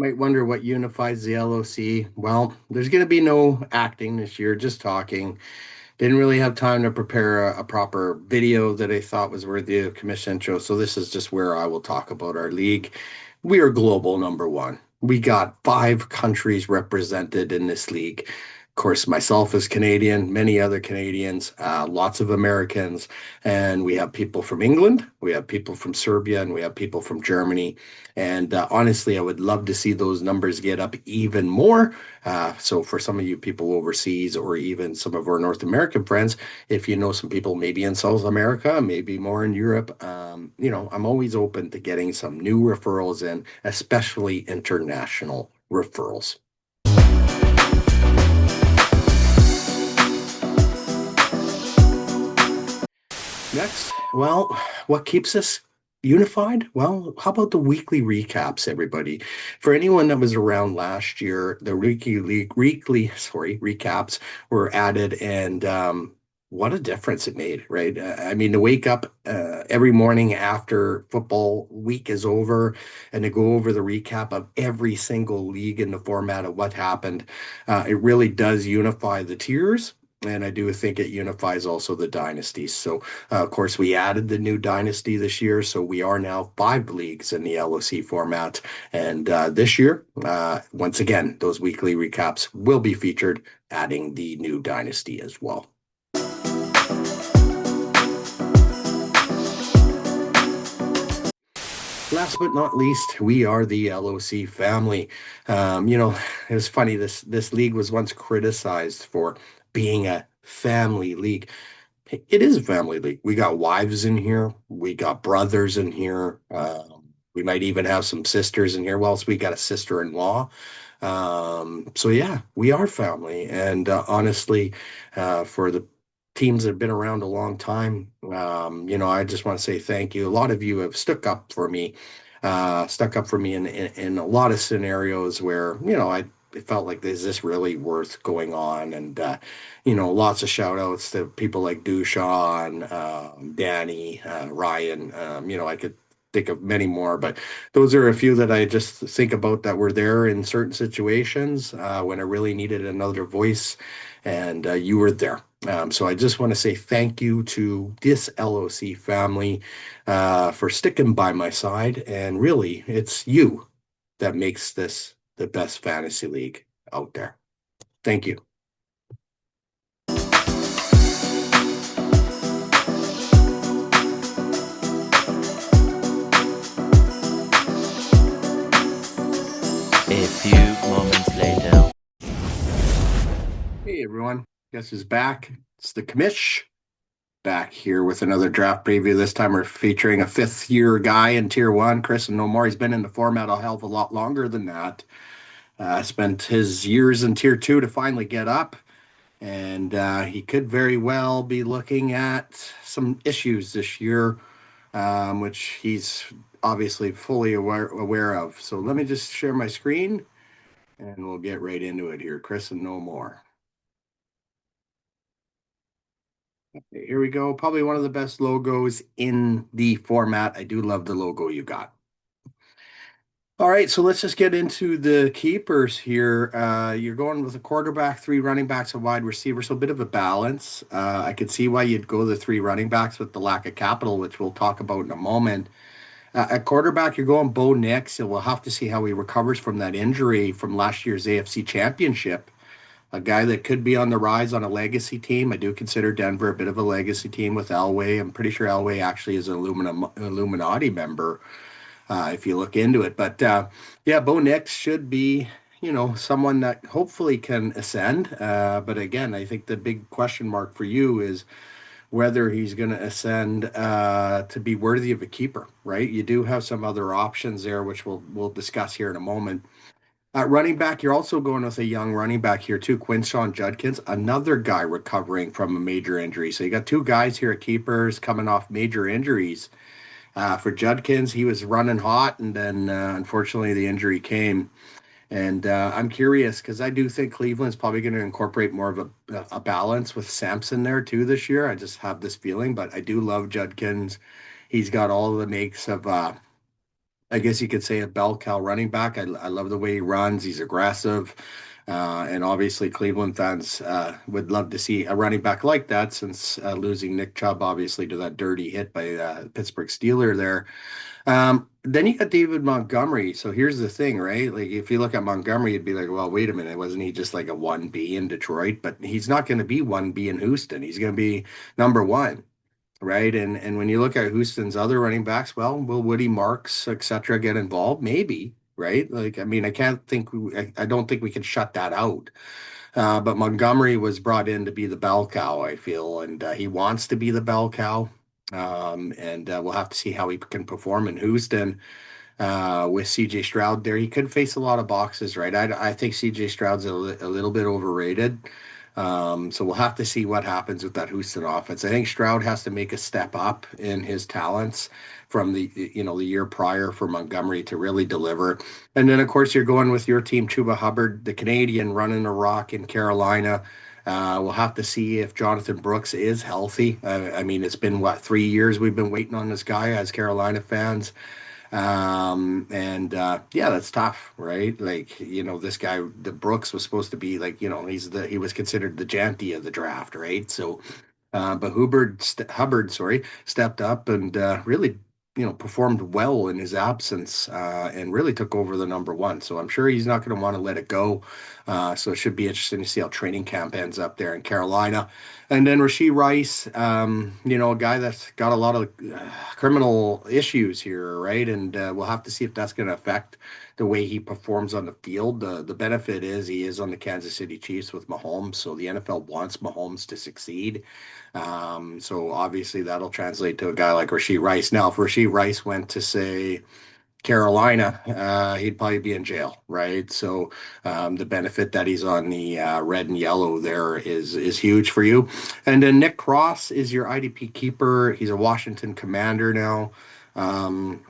Might wonder what unifies the LOC. Well, there's going to be no acting this year, just talking. Didn't really have time to prepare a proper video that I thought was worthy of commission intro. So this is just where I will talk about our league. We are global number one. We got five countries represented in this league. Of course, myself as Canadian, many other Canadians, lots of Americans, and we have people from England, we have people from Serbia, and we have people from Germany. And honestly, I would love to see those numbers get up even more. So for some of you people overseas or even some of our North American friends, if you know some people maybe in South America, maybe more in Europe, I'm always open to getting some new referrals in, especially international referrals. Next, well, what keeps us unified? Well, how about the weekly recaps, everybody? For anyone that was around last year, the weekly recaps were added, and what a difference it made, right? I mean, to wake up every morning after football week is over and to go over the recap of every single league in the format of what happened, it really does unify the tiers. And I do think it unifies also the dynasties. So of course, we added the new dynasty this year, so we are now five leagues in the LOC format. And this year, once again, those weekly recaps will be featured, adding the new dynasty as well. Last but not least, we are the LOC family. It was funny. This league was once criticized for being a family league. It is a family league. We got wives in here. We got brothers in here. We might even have some sisters in here. Well, so we got a sister-in-law. So yeah, we are family. And honestly, for the teams that have been around a long time, I just want to say thank you. A lot of you have stuck up for me in a lot of scenarios where, I it felt like, is this really worth going on? And lots of shout outs to people like Dushan, Danny, Ryan. I could think of many more, but those are a few that I just think about that were there in certain situations when I really needed another voice, and you were there. So I just want to say thank you to this LOC family for sticking by my side. And really, it's you that makes this the best fantasy league out there. Thank you. A few moments later. Hey everyone, guess who's back? It's the commish back here with another draft preview. This time we're featuring a fifth year guy in tier one, Chris and No More. He's been in the format a hell of a lot longer than that. Spent his years in tier two to finally get up, and he could very well be looking at some issues this year, which he's obviously fully aware of. So let me just share my screen and we'll get right into it here. Chris and No More. Okay, here we go. Probably one of the best logos in the format. I do love the logo you got. All right, so let's just get into the keepers here. You're going with a quarterback, three running backs, a wide receiver, so a bit of a balance. I could see why you'd go the three running backs with the lack of capital, which we'll talk about in a moment. At quarterback, you're going Bo Nix, and we'll have to see how he recovers from that injury from last year's AFC Championship. A guy that could be on the rise on a legacy team. I do consider Denver a bit of a legacy team with Elway. I'm pretty sure Elway actually is an Illuminati member if you look into it. But yeah, Bo Nix should be, someone that hopefully can ascend. But again, I think the big question mark for you is whether he's going to ascend to be worthy of a keeper, right? You do have some other options there, which we'll discuss here in a moment. At running back, you're also going with a young running back here too, Quinshon Judkins, another guy recovering from a major injury. So you got two guys here at keepers coming off major injuries. For Judkins, he was running hot, and then unfortunately the injury came. And I'm curious because I do think Cleveland's probably going to incorporate more of a balance with Sampson there too this year. I just have this feeling, but I do love Judkins. He's got all the makes of I guess you could say a bell cow running back. I love the way he runs. He's aggressive. And obviously, Cleveland fans would love to see a running back like that since losing Nick Chubb, obviously, to that dirty hit by Pittsburgh Steeler there. Then you got David Montgomery. So here's the thing, right? Like, if you look at Montgomery, you'd be like, well, wait a minute. Wasn't he just like a 1B in Detroit? But he's not going to be 1B in Houston. He's going to be number one. Right. And when you look at Houston's other running backs, well, will Woody Marks, et cetera, get involved? Maybe, right? Like, I mean, I don't think we can shut that out. But Montgomery was brought in to be the bell cow, I feel, and he wants to be the bell cow. And we'll have to see how he can perform in Houston with CJ Stroud there. He could face a lot of boxes, right? I think CJ Stroud's a little bit overrated. So we'll have to see what happens with that Houston offense. I think Stroud has to make a step up in his talents from the year prior for Montgomery to really deliver. And then of course you're going with your team, Chuba Hubbard, the Canadian running a rock in Carolina. We'll have to see if Jonathan Brooks is healthy. I mean, it's been what, 3 years we've been waiting on this guy as Carolina fans. And yeah, that's tough, right? Like, this guy, the Brooks was supposed to be like, he was considered the Janty of the draft, right? So, but Hubbard, sorry, stepped up and really, performed well in his absence and really took over the number one. So I'm sure he's not going to want to let it go. So it should be interesting to see how training camp ends up there in Carolina. And then Rashee Rice, a guy that's got a lot of criminal issues here, right? And we'll have to see if that's going to affect the way he performs on the field. The benefit is he is on the Kansas City Chiefs with Mahomes, so the NFL wants Mahomes to succeed. So obviously that'll translate to a guy like Rashee Rice. Now, if Rashee Rice went to say Carolina, he'd probably be in jail, right? So the benefit that he's on the red and yellow there is huge for you. And then Nick Cross is your IDP keeper. He's a Washington Commander now. Um,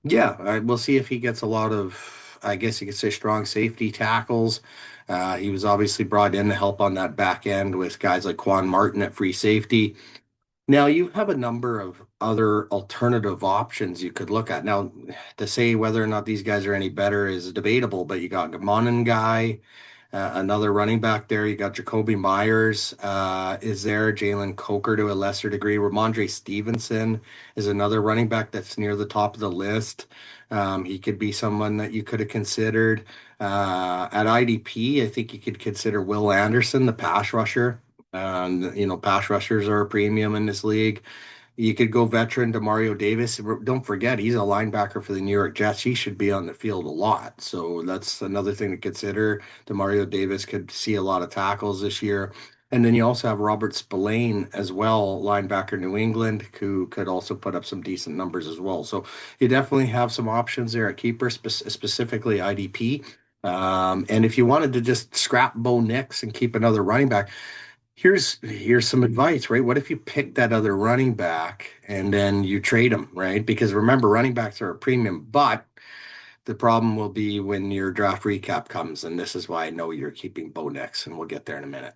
yeah, we'll see if he gets a lot of, I guess you could say, strong safety tackles. He was obviously brought in to help on that back end with guys like Quan Martin at free safety. Now, you have a number of other alternative options you could look at. Now, to say whether or not these guys are any better is debatable, but you got Gamonen guy, another running back there. You got Jacoby Myers is there, Jalen Coker to a lesser degree. Ramondre Stevenson is another running back that's near the top of the list. He could be someone that you could have considered. At IDP, I think you could consider Will Anderson, the pass rusher. Pass rushers are a premium in this league. You could go veteran to Mario Davis. Don't forget, he's a linebacker for the New York Jets. He should be on the field a lot. So that's another thing to consider. Demario Davis could see a lot of tackles this year. And then you also have Robert Spillane as well, linebacker New England, who could also put up some decent numbers as well. So you definitely have some options there at keeper, specifically IDP. And if you wanted to just scrap Bo Nix and keep another running back, here's some advice, right? What if you pick that other running back and then you trade him, right? Because remember, running backs are a premium, but the problem will be when your draft recap comes, and this is why I know you're keeping Bo Nix, and we'll get there in a minute.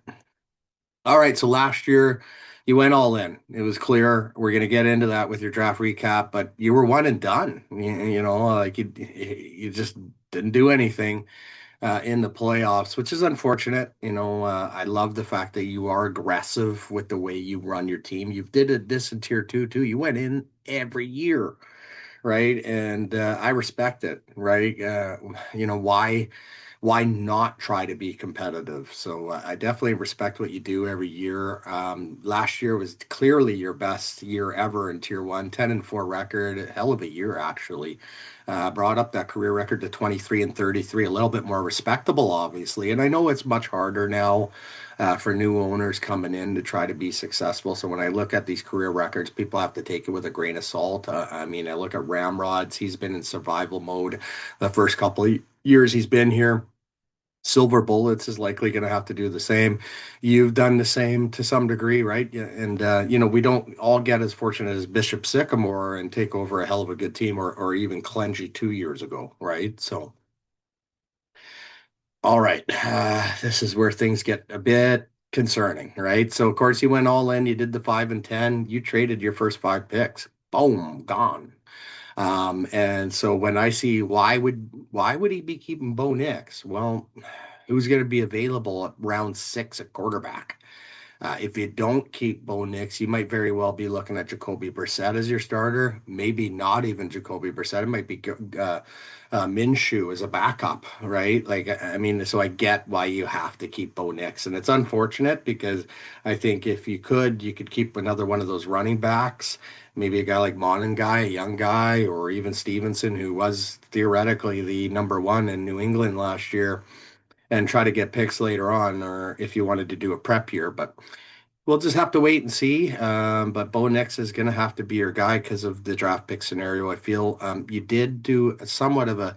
All right, so last year you went all in. It was clear. We're going to get into that with your draft recap, but you were one and done. Like you just didn't do anything in the playoffs, which is unfortunate. I love the fact that you are aggressive with the way you run your team. You did this in tier two too. You went in every year, right? And I respect it, right? Why not try to be competitive? So I definitely respect what you do every year. Last year was clearly your best year ever in Tier 1, 10-4 record, a hell of a year actually. Brought up that career record to 23-33, a little bit more respectable, obviously. And I know it's much harder now for new owners coming in to try to be successful. So when I look at these career records, people have to take it with a grain of salt. I mean, I look at Ramrods, he's been in survival mode the first couple of years he's been here. Silver Bullets is likely going to have to do the same. You've done the same to some degree, right? Yeah, and we don't all get as fortunate as Bishop Sycamore and take over a hell of a good team, or even Clengy 2 years ago, right? So, all right, this is where things get a bit concerning, right? So, of course, you went all in. You did the 5 and 10. You traded your first five picks. Boom, gone. And so when I see why would he be keeping Bo Nix? Well, who's going to be available at round 6 at quarterback? If you don't keep Bo Nix, you might very well be looking at Jacoby Brissett as your starter. Maybe not even Jacoby Brissett. It might be Minshew as a backup, right? Like, I mean, so I get why you have to keep Bo Nix, and it's unfortunate because I think if you could keep another one of those running backs, maybe a guy like Guy, a young guy, or even Stevenson, who was theoretically the number one in New England last year, and try to get picks later on, or if you wanted to do a prep year. But we'll just have to wait and see. But Bo Nix is going to have to be your guy because of the draft pick scenario. I feel you did do somewhat of a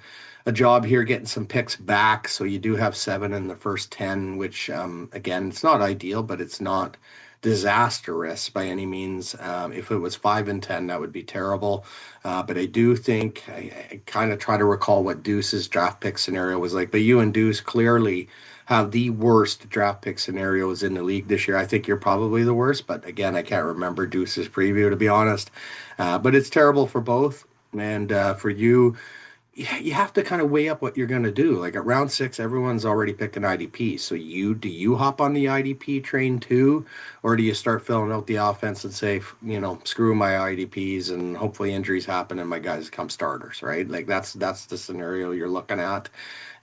job here getting some picks back. So you do have 7 in the first 10, which, again, it's not ideal, but it's not disastrous by any means. If it was 5 and 10, that would be terrible. But I do think I kind of try to recall what Deuce's draft pick scenario was like. But you and Deuce clearly have the worst draft pick scenarios in the league this year. I think you're probably the worst, but again, I can't remember Deuce's preview to be honest. But it's terrible for both. And for you, you have to kind of weigh up what you're going to do. Like at round 6, everyone's already picked an IDP. So do you hop on the IDP train too, or do you start filling out the offense and say, screw my IDPs and hopefully injuries happen and my guys become starters, right? Like that's the scenario you're looking at.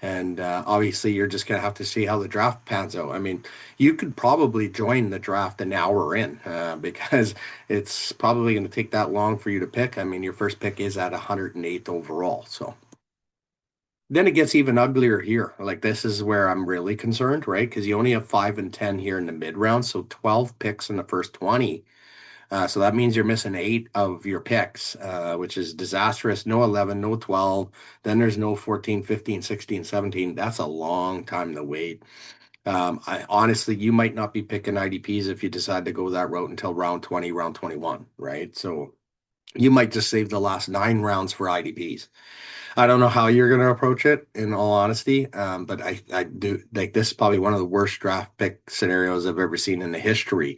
And obviously, you're just going to have to see how the draft pans out. I mean, you could probably join the draft an hour in because it's probably going to take that long for you to pick. I mean, your first pick is at 108th overall. So then it gets even uglier here. Like this is where I'm really concerned, right? Because you only have 5 and 10 here in the mid round. So 12 picks in the first 20. So that means you're missing 8 of your picks, which is disastrous. No 11, no 12. Then there's no 14, 15, 16, 17. That's a long time to wait. I honestly, you might not be picking IDPs if you decide to go that route until round 20, round 21, right? So you might just save the last 9 rounds for IDPs. I don't know how you're going to approach it, in all honesty. But I do like this is probably one of the worst draft pick scenarios I've ever seen in the history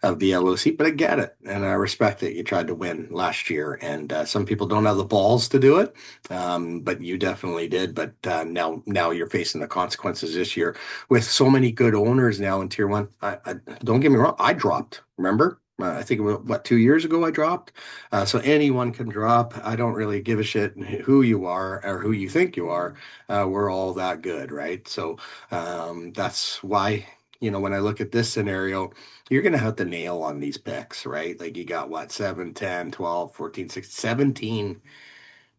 of the LOC. But I get it, and I respect it. You tried to win last year, and some people don't have the balls to do it, but you definitely did. But now you're facing the consequences this year with so many good owners now in Tier 1. Don't get me wrong, I dropped. Remember? I think it was, what, 2 years ago I dropped. So anyone can drop. I don't really give a shit who you are or who you think you are. We're all that good, right? So that's why, when I look at this scenario, you're going to have to nail on these picks, right? Like you got what, 7, 10, 12, 14, 16, 17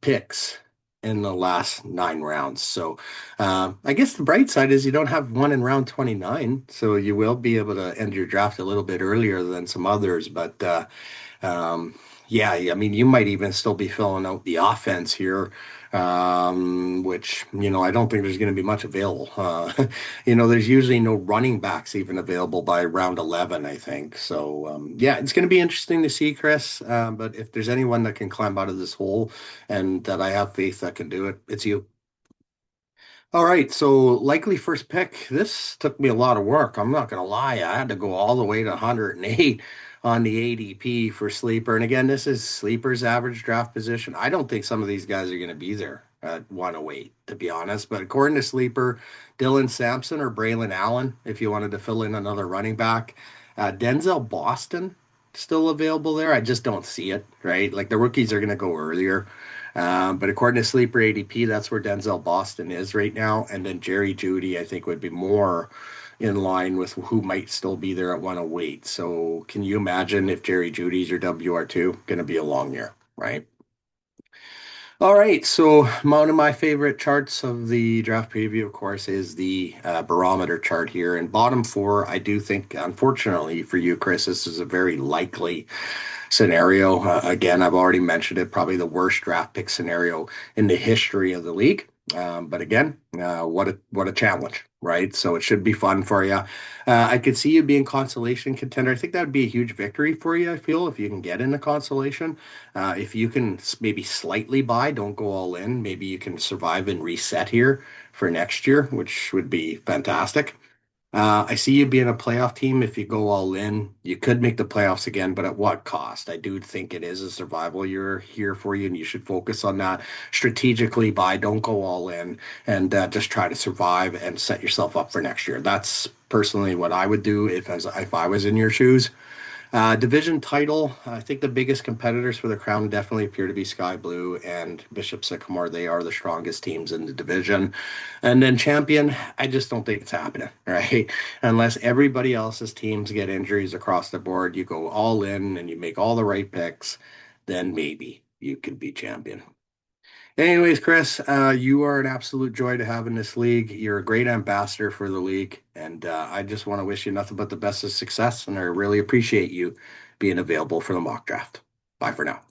picks in the last 9 rounds. So I guess the bright side is you don't have one in round 29. So you will be able to end your draft a little bit earlier than some others. But um, yeah, I mean, you might even still be filling out the offense here, which, I don't think there's going to be much available. There's usually no running backs even available by round 11, I think. So, yeah, it's going to be interesting to see, Chris. But if there's anyone that can climb out of this hole and that I have faith that can do it, it's you. All right, so likely first pick. This took me a lot of work. I'm not going to lie. I had to go all the way to 108 on the ADP for sleeper. And again, this is sleeper's average draft position. I don't think some of these guys are going to be there at 108, to be honest. But according to sleeper, Dylan Sampson or Braylon Allen, if you wanted to fill in another running back, Denzel Boston still available there. I just don't see it, right? Like the rookies are going to go earlier. But according to Sleeper ADP, that's where Denzel Boston is right now. And then Jerry Judy, I think, would be more in line with who might still be there at 108. So can you imagine if Jerry Judy's your WR2? Going to be a long year, right? All right, so one of my favorite charts of the draft preview, of course, is the barometer chart here. And bottom 4, I do think, unfortunately for you, Chris, this is a very likely scenario. Again, I've already mentioned it, probably the worst draft pick scenario in the history of the league. But again, what a challenge, right? So it should be fun for you. I could see you being consolation contender. I think that would be a huge victory for you. I feel if you can get in a consolation, if you can maybe slightly buy, don't go all in. Maybe you can survive and reset here for next year, which would be fantastic. I see you being a playoff team if you go all in. You could make the playoffs again, but at what cost? I do think it is a survival year here for you, and you should focus on that strategically. Don't go all in, and just try to survive and set yourself up for next year. That's personally what I would do if I was in your shoes. Division title, I think the biggest competitors for the crown definitely appear to be Sky Blue and Bishop Sycamore. They are the strongest teams in the division. And then champion, I just don't think it's happening, right? Unless everybody else's teams get injuries across the board, you go all in and you make all the right picks, then maybe you could be champion. Anyways, Chris, you are an absolute joy to have in this league. You're a great ambassador for the league, and I just want to wish you nothing but the best of success. And I really appreciate you being available for the mock draft. Bye for now.